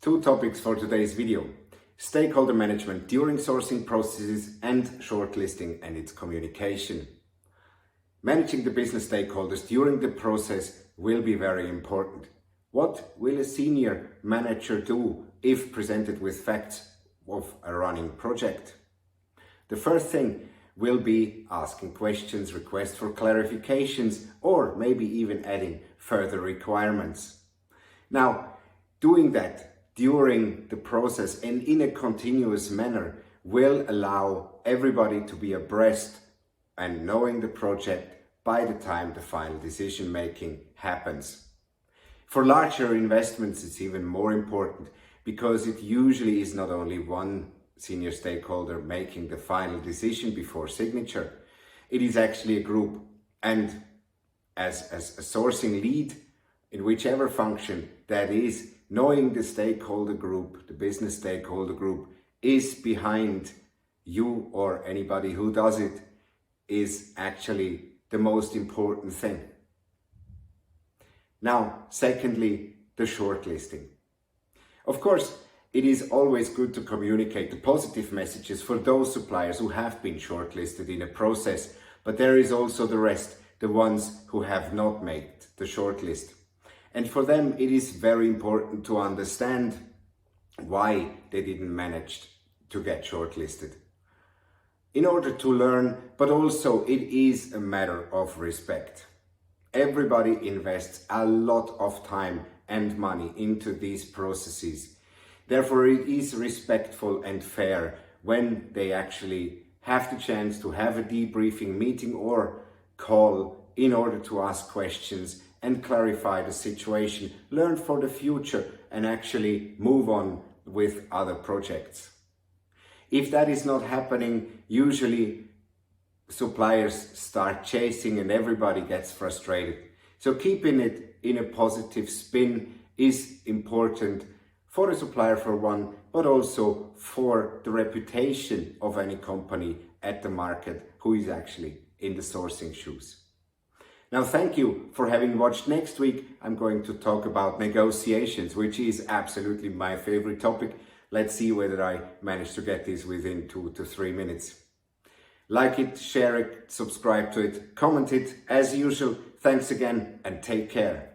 Two topics for today's video: stakeholder management during sourcing processes and shortlisting and its communication. Managing the business stakeholders during the process will be very important. What will a senior manager do if presented with facts of a running project? The first thing will be asking questions, requests for clarifications, or maybe even adding further requirements. Now, doing that during the process and in a continuous manner will allow everybody to be abreast and knowing the project by the time the final decision making happens. For larger investments, it's even more important because it usually is not only one senior stakeholder making the final decision before signature. It is actually a group, and as a sourcing lead in whichever function that is, knowing the stakeholder group, the business stakeholder group is behind you or anybody who does it is actually the most important thing. Now, secondly, the shortlisting. Of course, it is always good to communicate the positive messages for those suppliers who have been shortlisted in a process, but there is also the rest, the ones who have not made the shortlist. And for them, it is very important to understand why they didn't manage to get shortlisted. In order to learn, but also it is a matter of respect. Everybody invests a lot of time and money into these processes. Therefore, it is respectful and fair when they actually have the chance to have a debriefing meeting or call in order to ask questions and clarify the situation, learn for the future, and actually move on with other projects. If that is not happening, usually suppliers start chasing and everybody gets frustrated. So keeping it in a positive spin is important for a supplier for one, but also for the reputation of any company at the market who is actually in the sourcing shoes. Now, thank you for having watched. Next week, I'm going to talk about negotiations, which is absolutely my favorite topic. Let's see whether I manage to get this within 2 to 3 minutes. Like it, share it, subscribe to it, comment it as usual. Thanks again and take care.